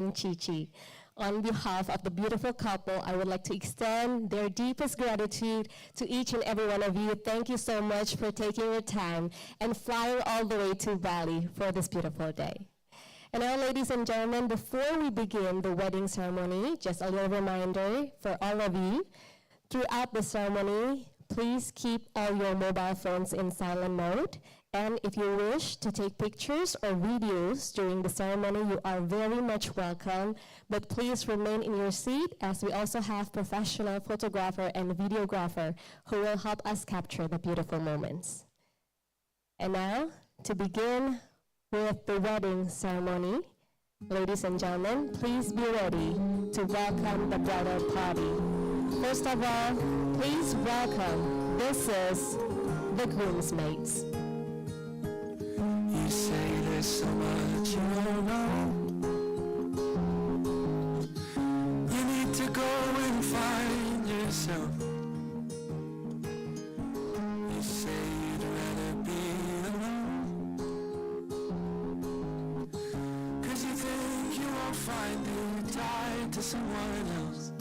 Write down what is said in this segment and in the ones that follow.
and Cici. On behalf of the beautiful couple, I would like to extend their deepest gratitude to each and every one of you. Thank you so much for taking your time and flying all the way to Bali for this beautiful day. And now, ladies and gentlemen, before we begin the wedding ceremony, just a little reminder for all of you, throughout the ceremony, please keep all your mobile phones in silent mode. And if you wish to take pictures or videos during the ceremony, you are very much welcome. But please remain in your seat, as we also have professional photographer and videographer who will help us capture the beautiful moments. And now, to begin with the wedding ceremony, ladies and gentlemen, please be ready to welcome the bridal party. First of all, please welcome, this is the groomsmaids. You say there's so much you don't know. You need to go and find yourself. You say you'd rather be alone, 'cause you think you won't find you tied to someone else.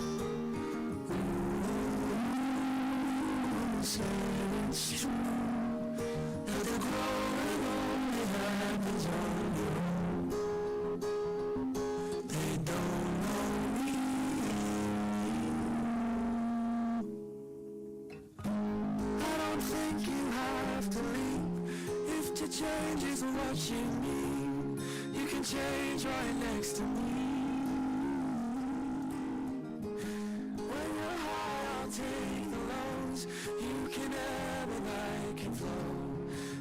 Ooh, say it's true that the growing only happens on your own. They don't know me. I don't think you have to leave. If to change is what you need, you can change right next to me. When you're high, I'll take the lows. You can ebb and I can flow.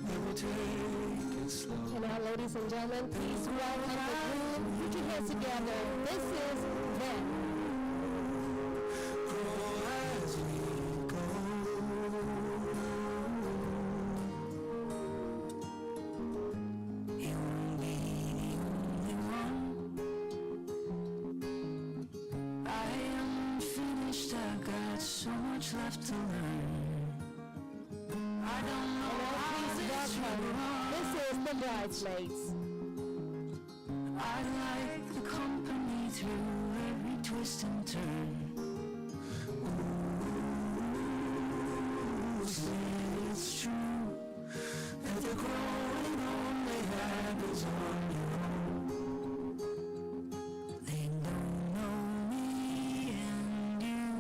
And we'll take it slow. And now, ladies and gentlemen, please welcome the groom. Put your hands together. This is them. Grow as we go. You won't be the only one. I am finished, I've got so much left to learn. I don't know And now, how please this welcome, this is the bridesmaids. I like the company through every twist and turn. Ooh, say it's true that the growing only happens on your own. They don't know me and you.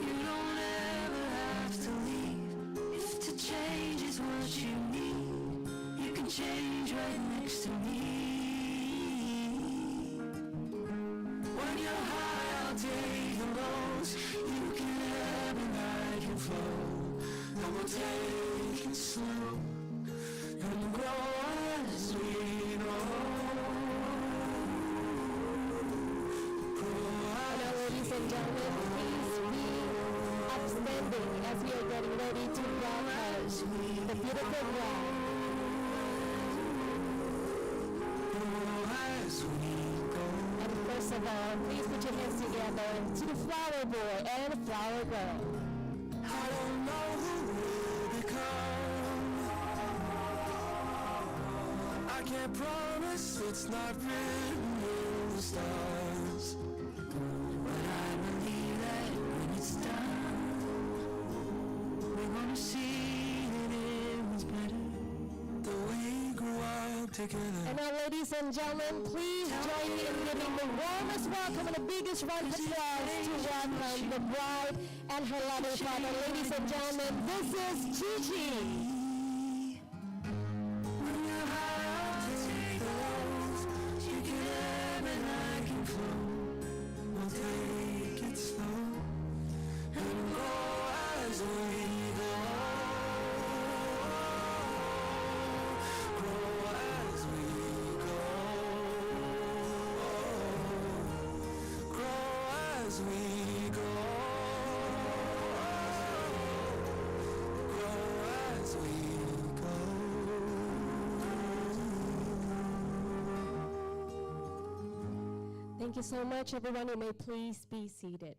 You don't ever have to leave. If to change is what you need, you can change right next to me. When you're high, I'll take the lows. You can ebb and I can flow. And we'll take it slow and grow as we go. Grow And now, ladies and gentlemen, please be upstanding as we are getting ready to welcome the beautiful bride. as we go. And first of all, please put your hands together to the flower boy and flower girl. I don't know who we'll become. I can't promise it's not written in the stars, but I believe that when it's done, we're gonna see that it was better that we grew up together. And now, ladies and gentlemen, please join me in giving the warmest welcome and the biggest round of applause to welcome the bride and her loving father. Ladies and gentlemen, this is Cici. When you're high, I'll take the lows. You can ebb and I can flow. We'll take it slow and go as we go. Grow as we go. Grow as we go. Grow as we go. Thank you so much, everyone. You may please be seated.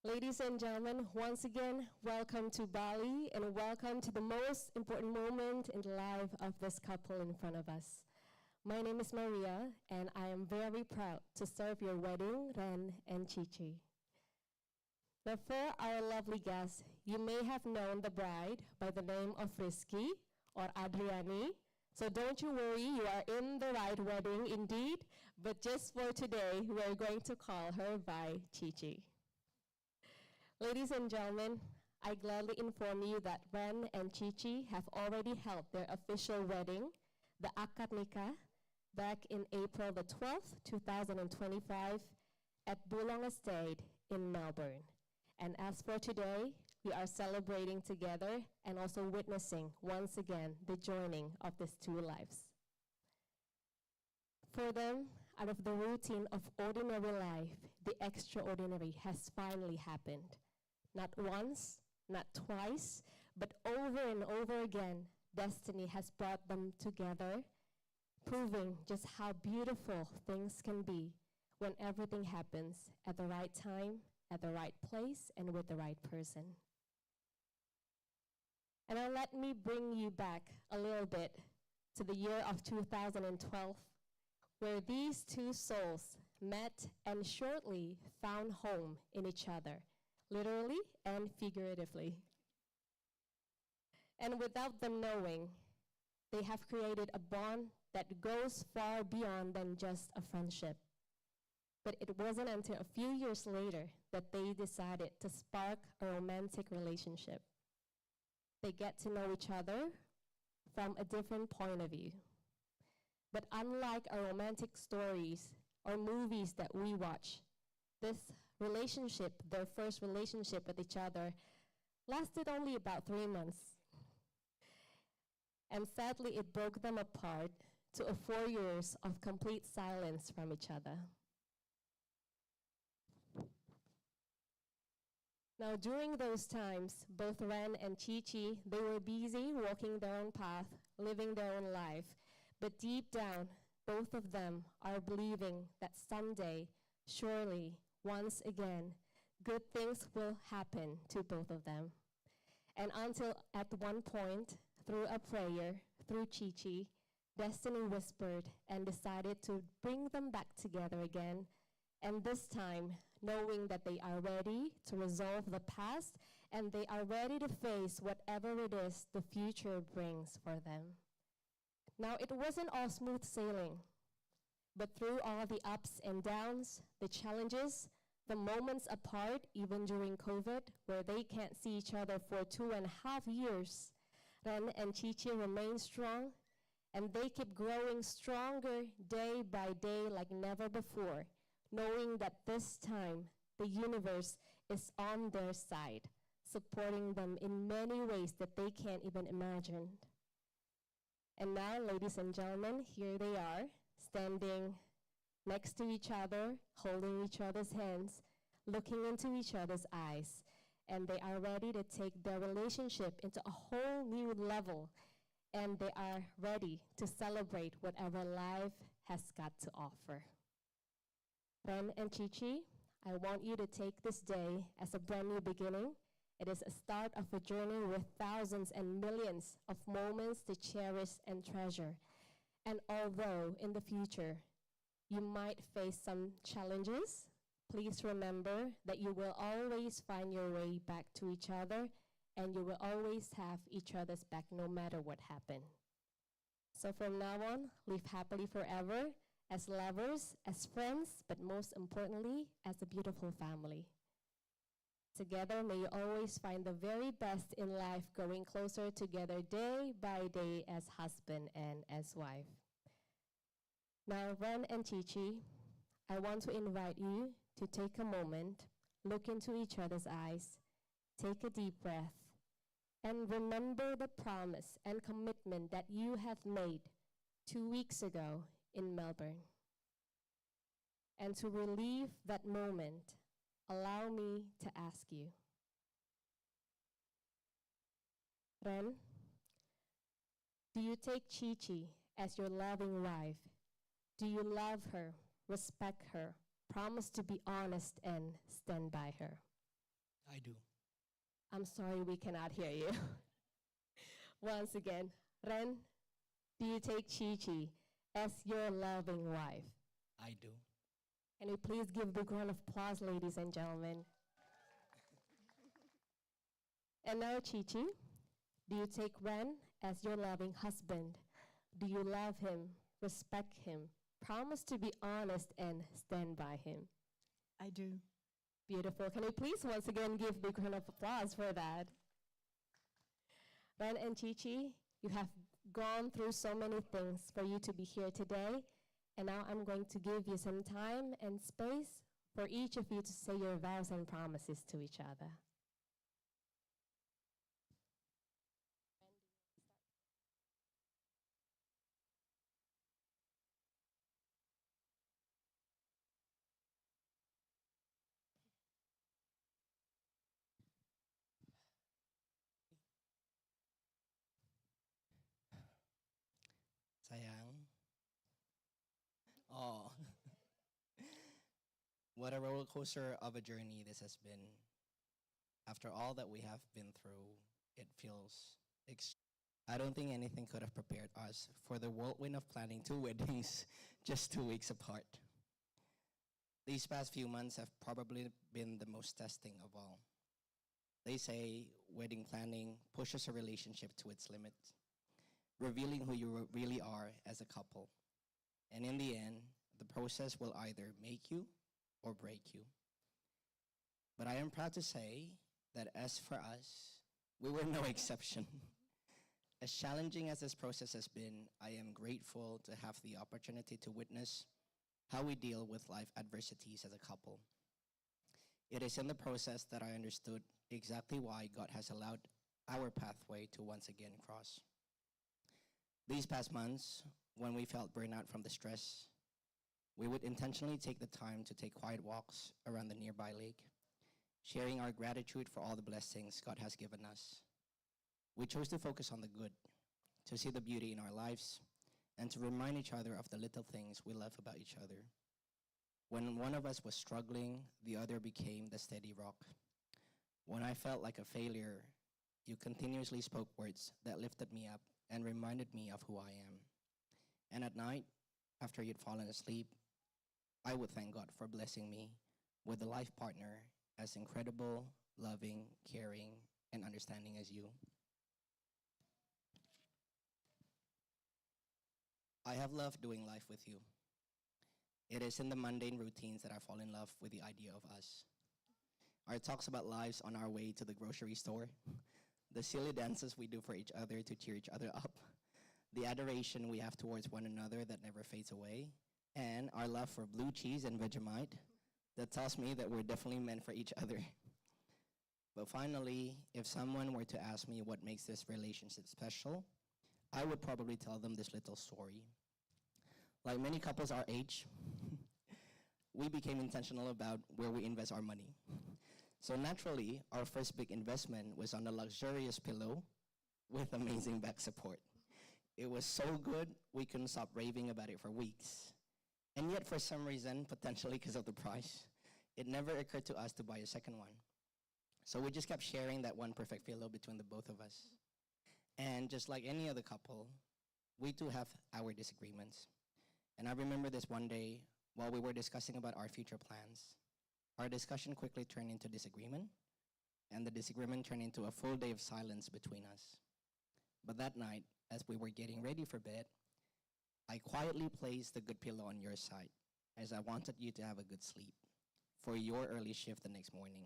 Ladies and gentlemen, once again, welcome to Bali and welcome to the most important moment in the life of this couple in front of us. My name is Maria, and I am very proud to serve your wedding, Ren and Cici. Now, for our lovely guests, you may have known the bride by the name of Rizky or Adriani. So don't you worry, you are in the right wedding indeed, but just for today, we're going to call her by Cici. Ladies and gentlemen, I gladly inform you that Ren and Cici have already held their official wedding, the Akad Nikah, back in April the 12th, 2025, at Bulong Estate in Melbourne. And as for today, we are celebrating together and also witnessing once again the joining of these two lives. For them, out of the routine of ordinary life, the extraordinary has finally happened. Not once, not twice, but over and over again, destiny has brought them together, proving just how beautiful things can be when everything happens at the right time, at the right place, and with the right person. And now let me bring you back a little bit to the year of 2012, where these two souls met and shortly found home in each other, literally and figuratively. And without them knowing, they have created a bond that goes far beyond than just a friendship. But it wasn't until a few years later that they decided to spark a romantic relationship. They get to know each other from a different point of view. But unlike our romantic stories or movies that we watch, this relationship, their first relationship with each other, lasted only about 3 months. And sadly, it broke them apart to 4 years of complete silence from each other. Now, during those times, both Ren and Cici, they were busy walking their own path, living their own life. But deep down, both of them are believing that someday, surely, once again, good things will happen to both of them. And until at one point, through a prayer, through Cici, destiny whispered and decided to bring them back together again. And this time, knowing that they are ready to resolve the past and they are ready to face whatever it is the future brings for them. Now, it wasn't all smooth sailing, but through all the ups and downs, the challenges, the moments apart, even during COVID, where they can't see each other for 2.5 years, Ren and Cici remain strong, and they keep growing stronger day by day like never before, knowing that this time the universe is on their side, supporting them in many ways that they can't even imagine. And now, ladies and gentlemen, here they are, standing next to each other, holding each other's hands, looking into each other's eyes, and they are ready to take their relationship into a whole new level, and they are ready to celebrate whatever life has got to offer. Ren and Cici, I want you to take this day as a brand new beginning. It is a start of a journey with thousands and millions of moments to cherish and treasure. And although in the future you might face some challenges, please remember that you will always find your way back to each other, and you will always have each other's back no matter what happened. So from now on, live happily forever, as lovers, as friends, but most importantly, as a beautiful family. Together, may you always find the very best in life, growing closer together day by day as husband and as wife. Now, Ren and Cici, I want to invite you to take a moment, look into each other's eyes, take a deep breath, and remember the promise and commitment that you have made 2 weeks ago in Melbourne. And to relieve that moment, allow me to ask you, Ren, do you take Cici as your loving wife? Do you love her, respect her, promise to be honest, and stand by her? I do. I'm sorry we cannot hear you. Once again, Ren, do you take Cici as your loving wife? I do. Can you please give the round of applause, ladies and gentlemen? And now, Cici, do you take Ren as your loving husband? Do you love him, respect him, promise to be honest, and stand by him? I do. Beautiful. Can you please once again give a big round of applause for that? Ren and Cici, you have gone through so many things for you to be here today, and now I'm going to give you some time and space for each of you to say your vows and promises to each other. Sayang. Oh. What a roller coaster of a journey this has been. After all that we have been through, it feels I don't think anything could have prepared us for the whirlwind of planning 2 weddings just 2 weeks apart. These past few months have probably been the most testing of all. They say wedding planning pushes a relationship to its limits, revealing who you really are as a couple. And in the end, the process will either make you or break you. But I am proud to say that as for us, we were no exception. As challenging as this process has been, I am grateful to have the opportunity to witness how we deal with life adversities as a couple. It is in the process that I understood exactly why God has allowed our pathway to once again cross. These past months, when we felt burnout from the stress, we would intentionally take the time to take quiet walks around the nearby lake, sharing our gratitude for all the blessings God has given us. We chose to focus on the good, to see the beauty in our lives, and to remind each other of the little things we love about each other. When one of us was struggling, the other became the steady rock. When I felt like a failure, you continuously spoke words that lifted me up and reminded me of who I am. And at night, after you'd fallen asleep, I would thank God for blessing me with a life partner as incredible, loving, caring, and understanding as you. I have loved doing life with you. It is in the mundane routines that I fall in love with the idea of us. Our talks about lives on our way to the grocery store, the silly dances we do for each other to cheer each other up, the adoration we have towards one another that never fades away, and our love for blue cheese and Vegemite that tells me that we're definitely meant for each other. But finally, if someone were to ask me what makes this relationship special, I would probably tell them this little story. Like many couples our age, we became intentional about where we invest our money. So naturally, our first big investment was on a luxurious pillow with amazing back support. It was so good, we couldn't stop raving about it for weeks. And yet, for some reason, potentially because of the price, it never occurred to us to buy a second one. So we just kept sharing that one perfect pillow between the both of us. And just like any other couple, we too have our disagreements. And I remember this one day while we were discussing about our future plans. Our discussion quickly turned into disagreement, and the disagreement turned into a full day of silence between us. But that night, as we were getting ready for bed, I quietly placed the good pillow on your side, as I wanted you to have a good sleep for your early shift the next morning.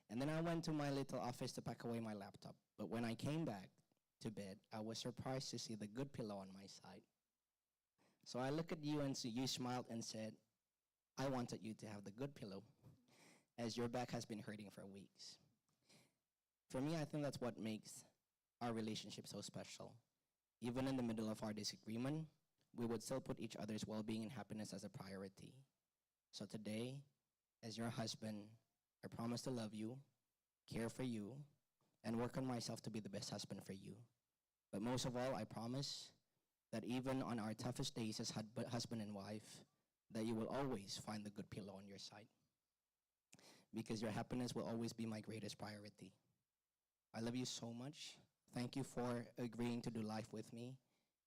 And then I went to my little office to pack away my laptop. But when I came back to bed, I was surprised to see the good pillow on my side. So I looked at you and you smiled and said, I wanted you to have the good pillow, as your back has been hurting for weeks. For me, I think that's what makes our relationship so special. Even in the middle of our disagreement, we would still put each other's well-being and happiness as a priority. So today, as your husband, I promise to love you, care for you, and work on myself to be the best husband for you. But most of all, I promise that even on our toughest days as husband and wife, that you will always find the good pillow on your side. because your happiness will always be my greatest priority. I love you so much. Thank you for agreeing to do life with me,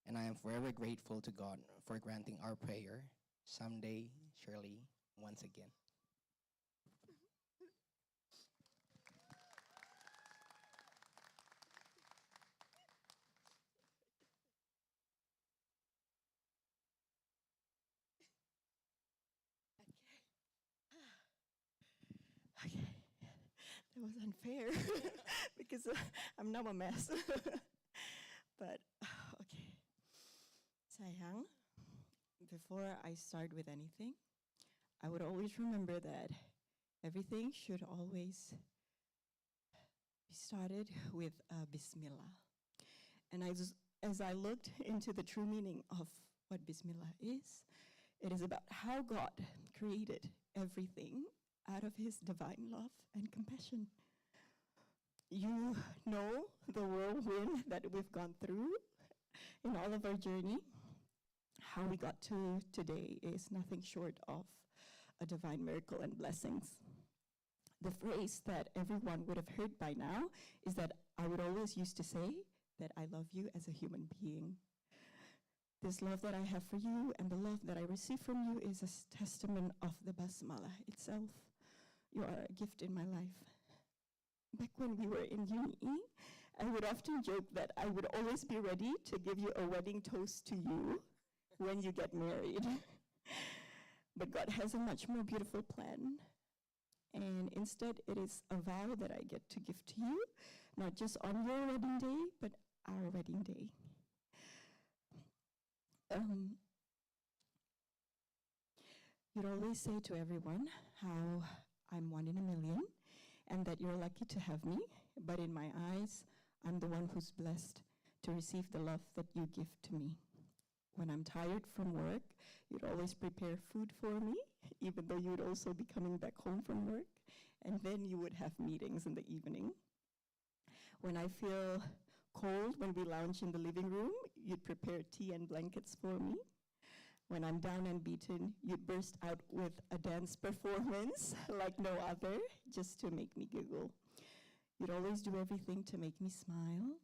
and I am forever grateful to God for granting our prayer someday, surely, once again. Okay, that was unfair because I'm now a mess. But okay, sayang, before I start with anything, I would always remember that everything should always be started with Bismillah. And as I looked into the true meaning of what Bismillah is, it is about how God created everything out of his divine love and compassion. You know the whirlwind that we've gone through in all of our journey. How we got to today is nothing short of a divine miracle and blessings. The phrase that everyone would have heard by now is that I would always used to say that I love you as a human being. This love that I have for you and the love that I receive from you is a testament of the Basmala itself. You are a gift in my life. Back when we were in uni, I would often joke that I would always be ready to give you a wedding toast to you when you get married. But God has a much more beautiful plan. And instead, it is a vow that I get to give to you, not just on your wedding day, but our wedding day. You'd always say to everyone how I'm 1 in a million and that you're lucky to have me, but in my eyes, I'm the one who's blessed to receive the love that you give to me. When I'm tired from work, you'd always prepare food for me, even though you'd also be coming back home from work, and then you would have meetings in the evening. When I feel cold, when we lounge in the living room, you'd prepare tea and blankets for me. When I'm down and beaten, you'd burst out with a dance performance like no other, just to make me giggle. You'd always do everything to make me smile.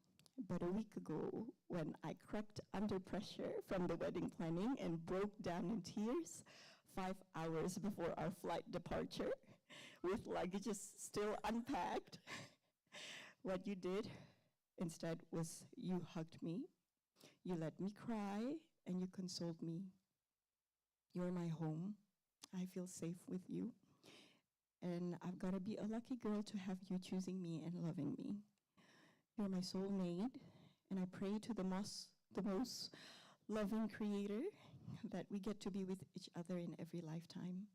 But a week ago, when I cracked under pressure from the wedding planning and broke down in tears 5 hours before our flight departure, with luggages still unpacked, what you did instead was you hugged me, you let me cry, and you consoled me. You're my home. I feel safe with you. And I've got to be a lucky girl to have you choosing me and loving me. You're my soulmate, and I pray to the most loving creator that we get to be with each other in every lifetime.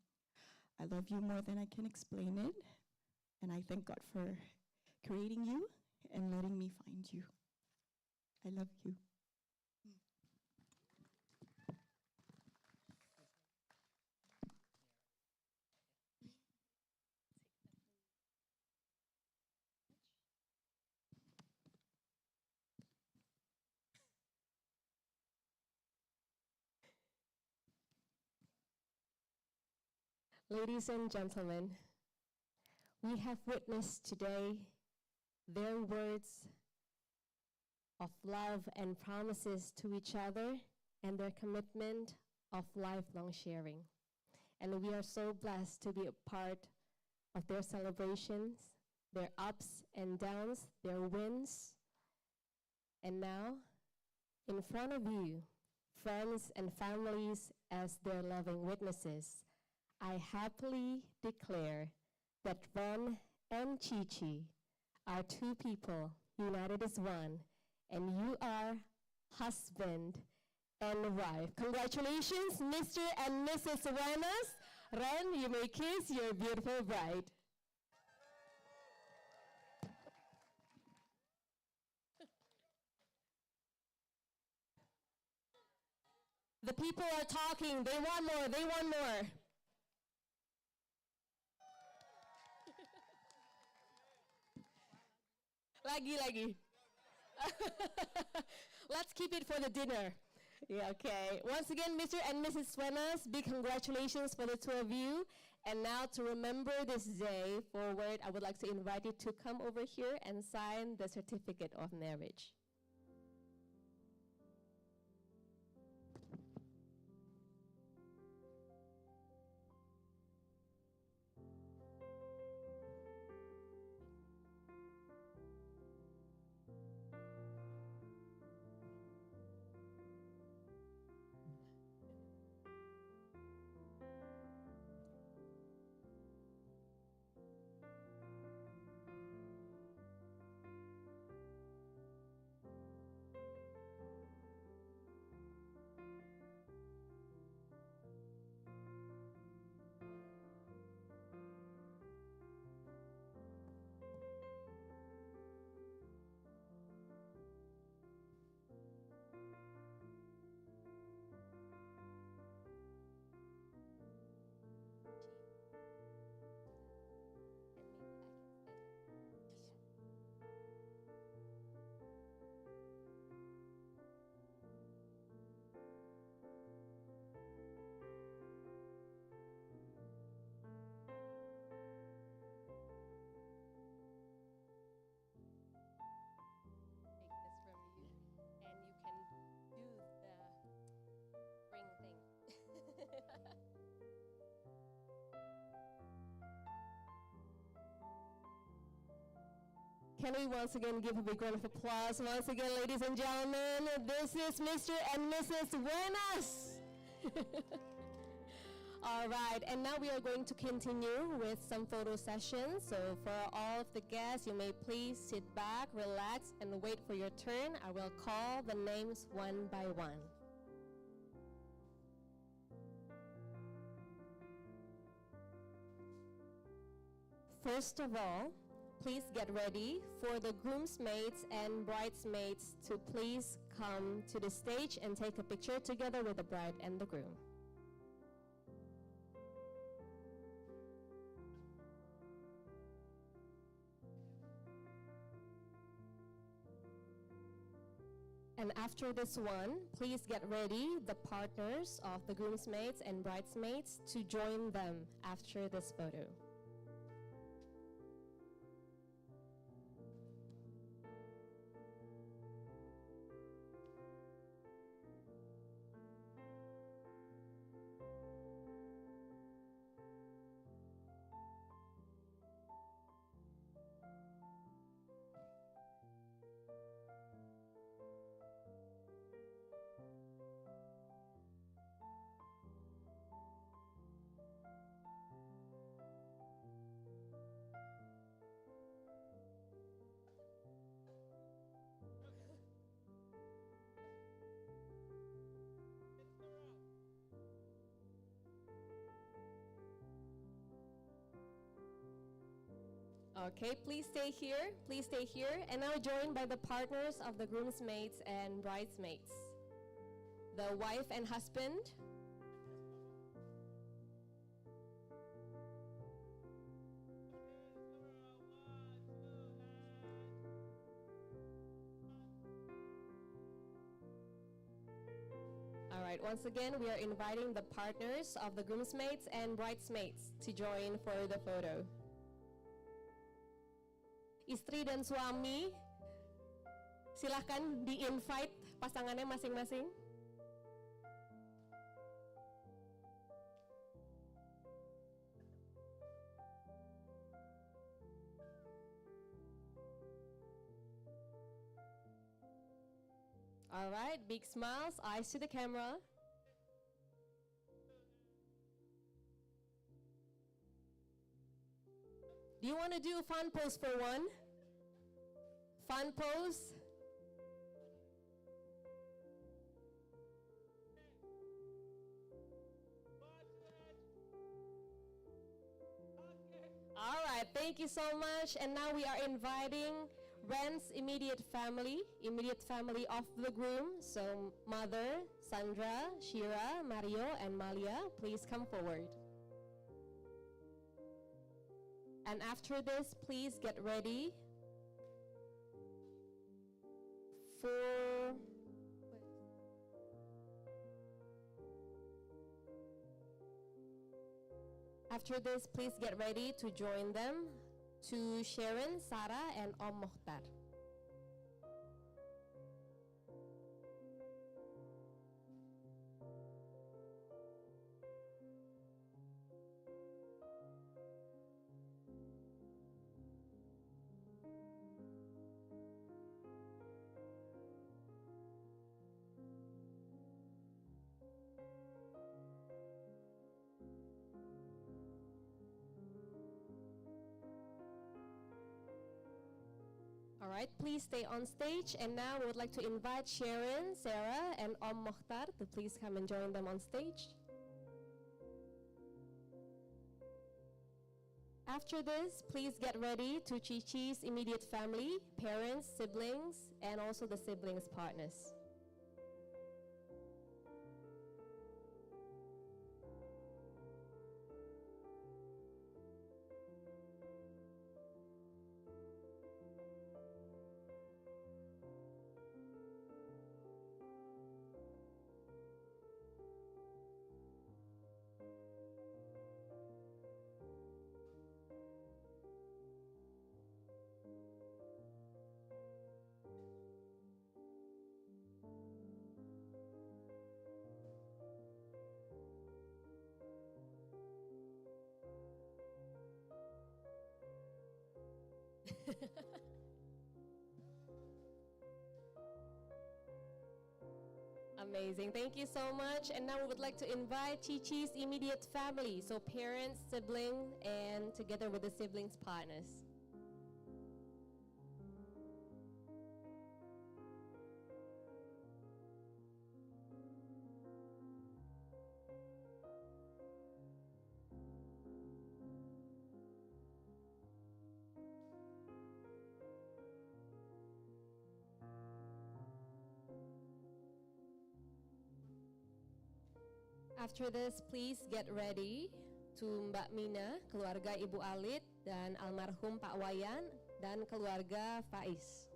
I love you more than I can explain it, and I thank God for creating you and letting me find you. I love you. Ladies and gentlemen, we have witnessed today their words of love and promises to each other and their commitment of lifelong sharing. And we are so blessed to be a part of their celebrations, their ups and downs, their wins. And now, in front of you, friends and families as their loving witnesses, I happily declare that Ren and Cici are two people united as one, and you are husband and wife. Congratulations, Mr. and Mrs. Renas. Ren, you may kiss your beautiful bride. The people are talking. They want more. They want more. Lagi. Let's keep it for the dinner. Yeah, okay. Once again, Mr. and Mrs. Swenas, big congratulations for the two of you. And now to remember this day forward, I would like to invite you to come over here and sign the certificate of marriage. Take this from you, and you can do the ring thing. Can we once again give a big round of applause? Once again, ladies and gentlemen, this is Mr. and Mrs. Buenas. All right, and now we are going to continue with some photo sessions. So for all of the guests, you may please sit back, relax, and wait for your turn. I will call the names one by one. First of all, please get ready for the groomsmaids and bridesmaids to please come to the stage and take a picture together with the bride and the groom. And after this one, please get ready the partners of the groomsmaids and bridesmaids to join them after this photo. Okay, please stay here. Please stay here. And now joined by the partners of the groomsmaids and bridesmaids. The wife and husband. All right, once again, we are inviting the partners of the groomsmaids and bridesmaids to join for the photo. Istri dan suami, silahkan di-invite pasangannya masing-masing. All right, big smiles, eyes to the camera. Do you want to do a fun pose for one? Fun pose? All right, thank you so much. And now we are inviting Ren's immediate family of the groom. So mother, Sandra, Shira, Mario, and Malia, please come forward. And after this, please get ready for After this, please get ready to join them to Sharon, Sarah, and Om Mokhtar. All right, please stay on stage. And now we would like to invite Sharon, Sarah, and Om Mokhtar to please come and join them on stage. After this, please get ready to Cici's immediate family, parents, siblings, and also the siblings' partners. Amazing. Thank you so much. And now we would like to invite Cici's immediate family, so parents, sibling, and together with the siblings' partners. After this, please get ready to Mbak Mina, keluarga Ibu Alit, dan almarhum Pak Wayan, dan keluarga Faiz.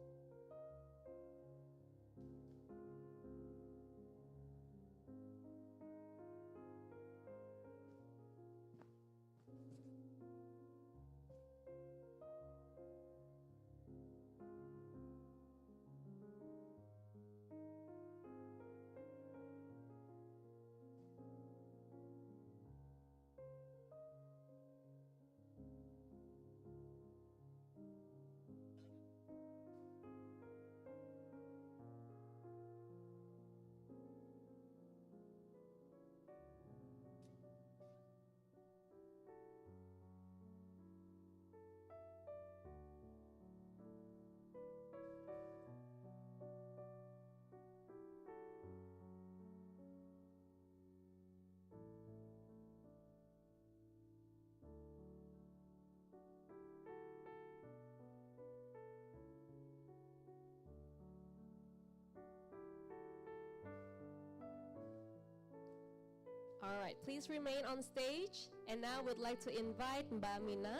All right, please remain on stage. And now we'd like to invite Mbak Mina,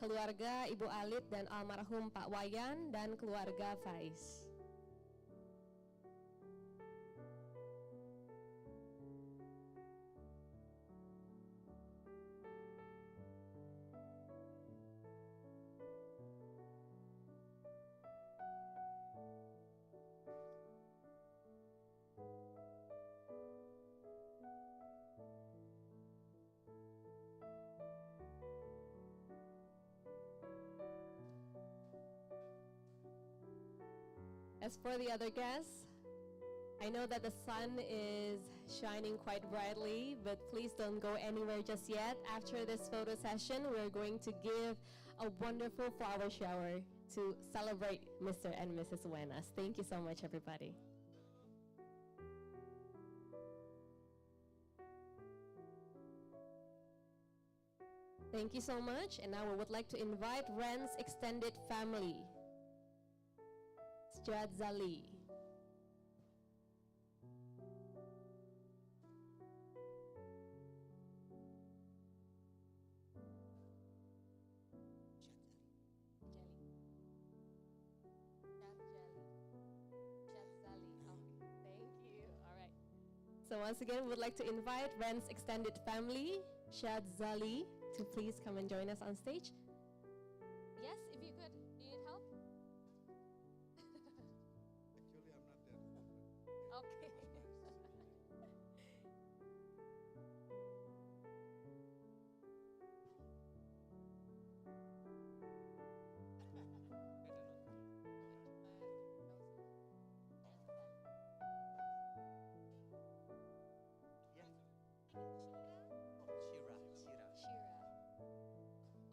keluarga Ibu Alit dan almarhum Pak Wayan, dan keluarga Faiz. As for the other guests, I know that the sun is shining quite brightly, but please don't go anywhere just yet. After this photo session, we're going to give a wonderful flower shower to celebrate Mr. and Mrs. Wenas. Thank you so much, everybody. Thank you so much. And now we would like to invite Ren's extended family. Stradzali. So once again, we would like to invite Ren's extended family, Shadzali to please come and join us on stage. Yes, if you could. Do you need help? Actually, I'm not there. Okay.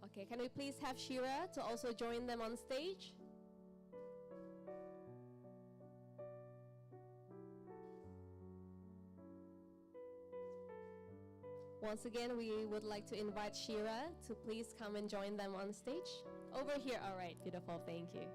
Okay, can we please have Shira to also join them on stage? Once again, we would like to invite Shira to please come and join them on stage. Over here, all right, beautiful, thank you.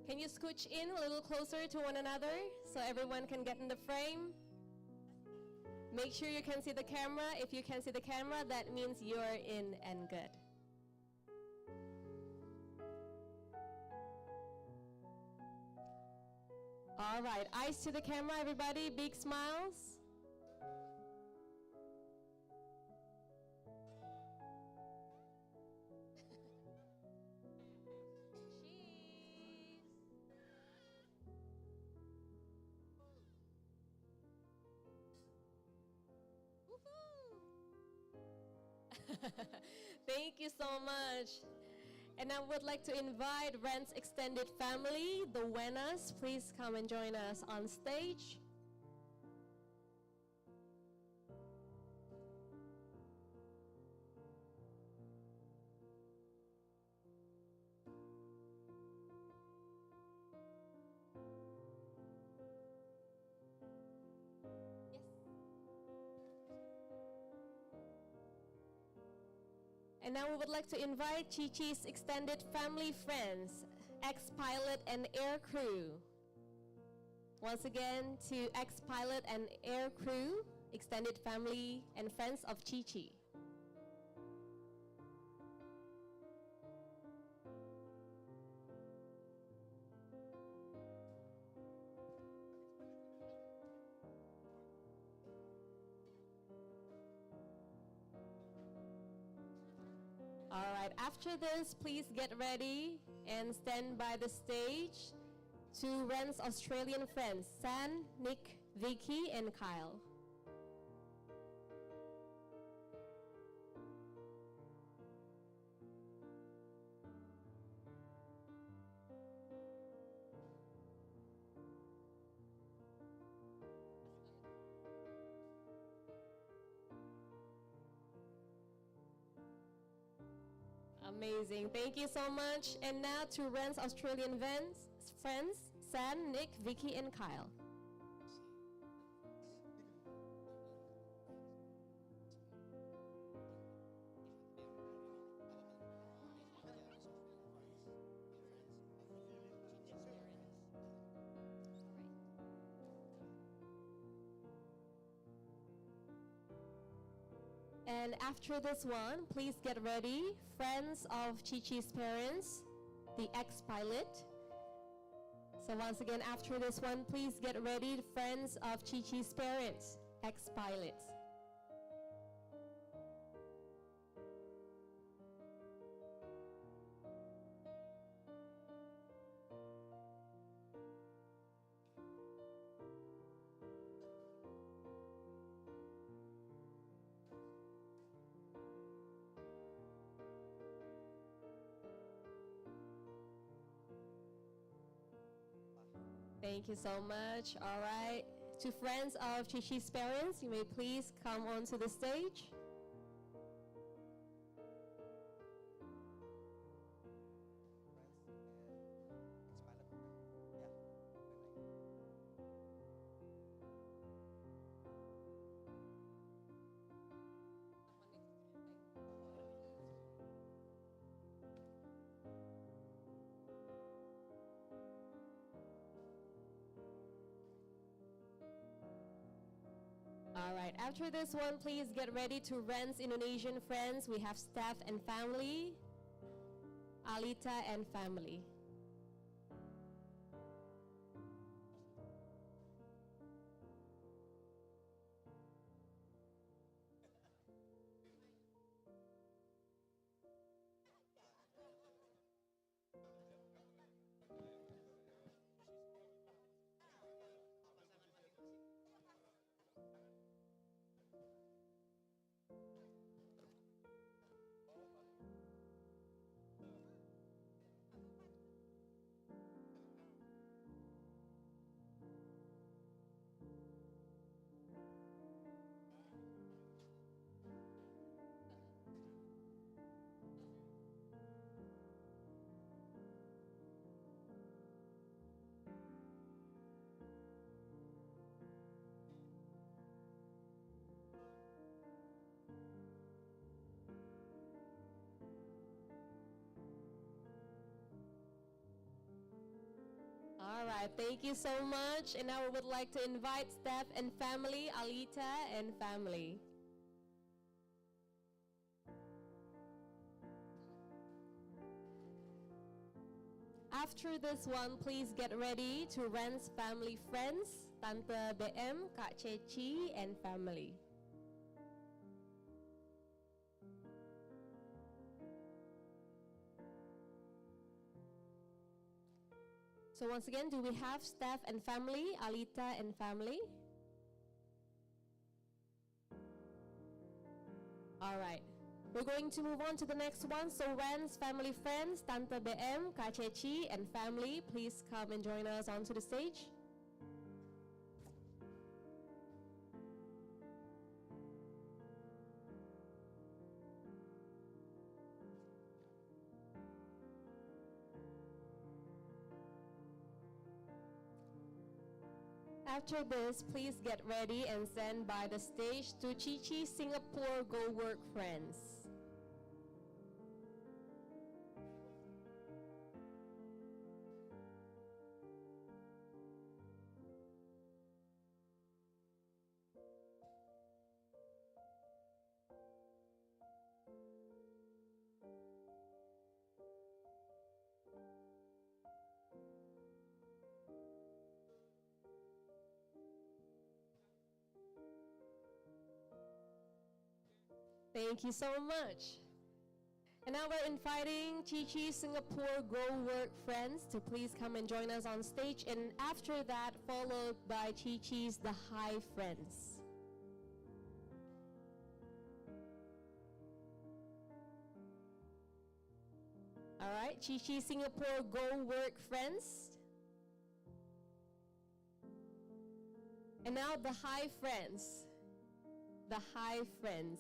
Can you scooch in a little closer to one another so everyone can get in the frame? Make sure you can see the camera. If you can see the camera, that means you're in and good. All right, eyes to the camera, everybody. Big smiles. Thank you so much. And I would like to invite Rent's extended family, the Wenas, please come and join us on stage. And now we would like to invite Cici's extended family friends, ex-pilot and air crew. Once again, to ex-pilot and air crew, extended family and friends of Cici. All right, after this, please get ready and stand by the stage to Ren's Australian friends, San, Nick, Vicky, and Kyle. Amazing. Thank you so much. And now to Ren's Australian friends, Sam, Nick, Vicky, and Kyle. And after this one, please get ready. Friends of Cici's parents, the ex-pilot. So once again, after this one, please get ready. Friends of Cici's parents, ex-pilots. Thank you so much. All right. To friends of Cici's parents, you may please come onto the stage. All right, after this one, please get ready to Ren's Indonesian friends. We have staff and family, Alita and family. All right, thank you so much. And now we would like to invite staff and family, Alita and family. After this one, please get ready to Ren's family friends, Tante BM, Kak Cici, and family. So once again, do we have staff and family, Alita and family? All right. We're going to move on to the next one. So Ren's family friends, Tante BM, Kak Cici, and family, please come and join us onto the stage. After this, please get ready and stand by the stage to Cici Singapore Go Work Friends. Thank you so much. And now we're inviting Cici Singapore Go Work Friends to please come and join us on stage. And after that, followed by Cici's The High Friends. All right, Cici Singapore Go Work Friends. And now The High Friends. The High Friends.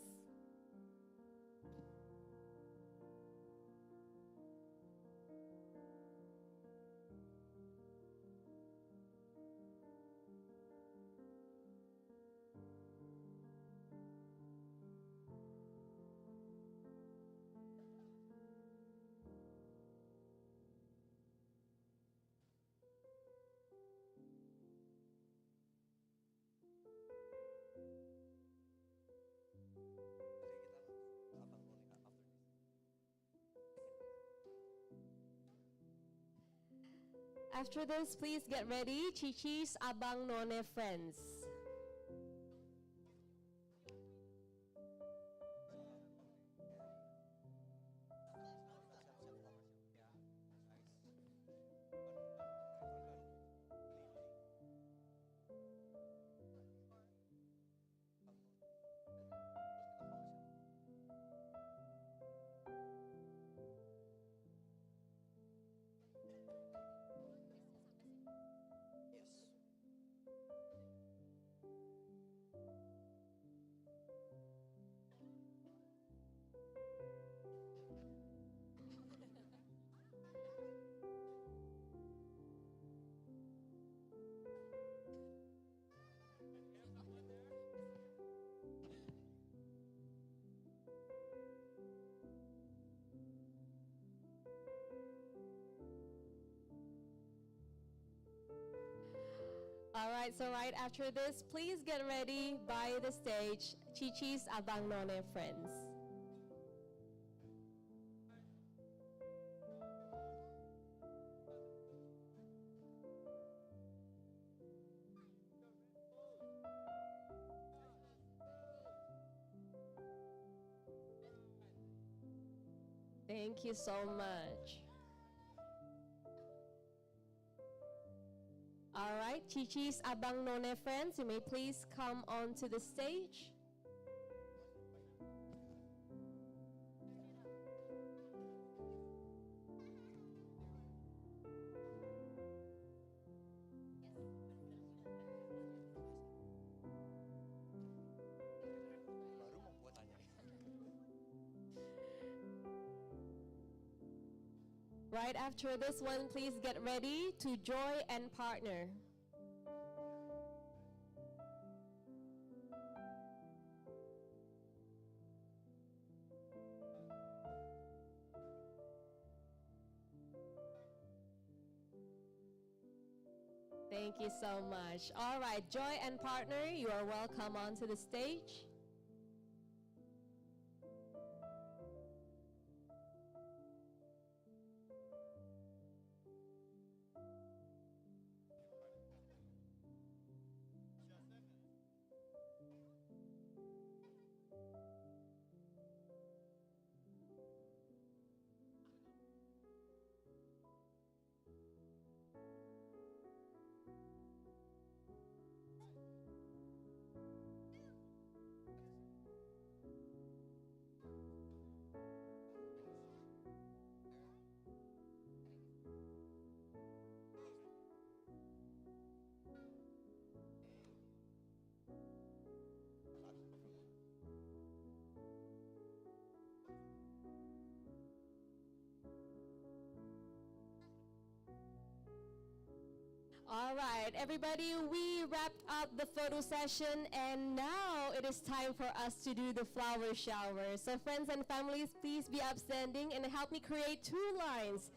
After this, please get ready, Cici's Abang None Friends. All right, so right after this, please get ready by the stage, Cici's Abang None friends. Thank you so much. All right, Cici's Abang None friends, you may please come onto the stage. Right after this one, please get ready to joy and partner. Thank you so much. All right, Joy and partner, you are welcome onto the stage. All right, everybody, we wrapped up the photo session and now it is time for us to do the flower shower. So friends and families, please be upstanding and help me create two lines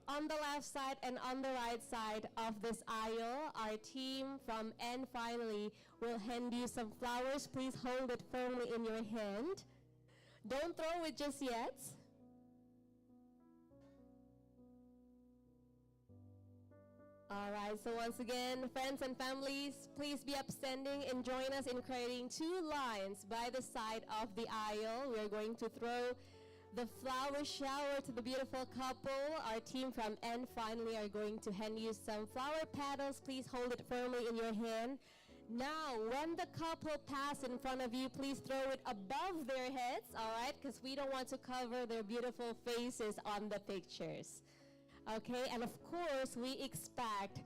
on the left side and on the right side of this aisle. Our team from And Finally will hand you some flowers. Please hold it firmly in your hand. Don't throw it just yet. All right, so once again, friends and families, please be upstanding and join us in creating two lines by the side of the aisle. We're going to throw the flower shower to the beautiful couple. Our team from And Finally are going to hand you some flower petals. Please hold it firmly in your hand. Now, when the couple pass in front of you, please throw it above their heads, all right? Because we don't want to cover their beautiful faces on the pictures. Okay, and of course, we expect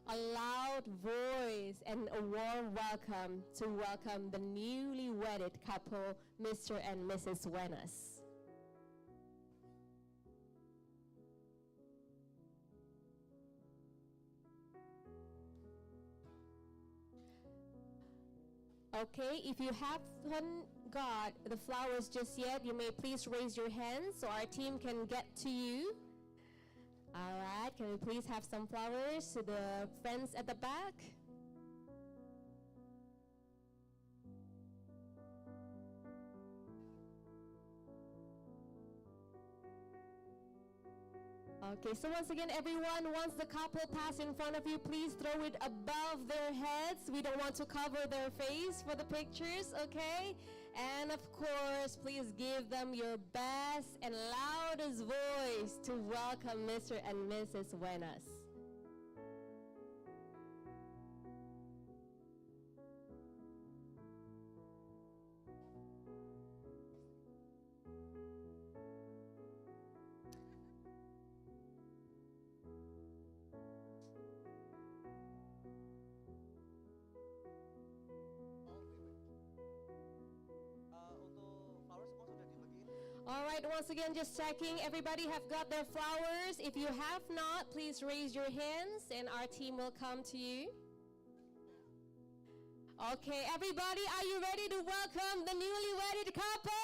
a loud voice and a warm welcome to welcome the newly wedded couple, Mr. and Mrs. Wenas. Okay, if you haven't got the flowers just yet, you may please raise your hands so our team can get to you. All right, can we please have some flowers to the friends at the back? Okay, so once again, everyone, once the couple pass in front of you, please throw it above their heads. We don't want to cover their face for the pictures, okay? And of course, please give them your best and loudest voice to welcome Mr. and Mrs. Wenas. All right, once again, just checking. Everybody have got their flowers. If you have not, please raise your hands and our team will come to you. Okay, everybody, are you ready to welcome the newly wedded couple?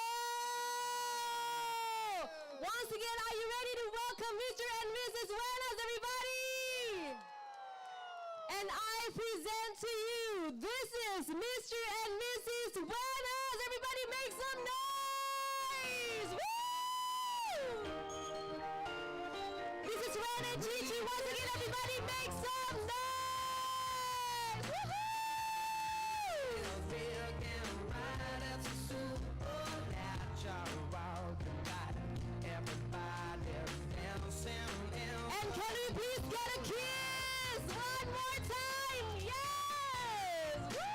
Once again, are you ready to welcome Mr. and Mrs. Wenas, everybody? And I present to you, this is Mr. and Mrs. Buenas. Everybody make some noise! Woo! This is Ren and Cici. Once again, everybody make some noise! Woohoo! And can we please get a kiss? One more time! Yes! Woo!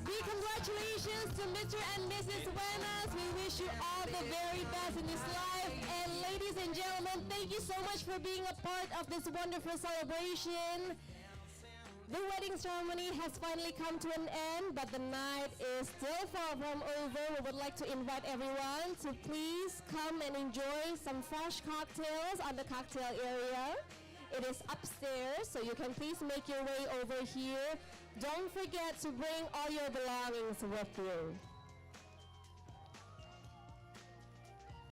Big congratulations to Mr. and Mrs. Buenas. We wish you all the very best in this life. And ladies and gentlemen, thank you so much for being a part of this wonderful celebration. The wedding ceremony has finally come to an end, but the night is still far from over. We would like to invite everyone to please come and enjoy some fresh cocktails on the cocktail area. It is upstairs, so you can please make your way over here. Don't forget to bring all your belongings with you.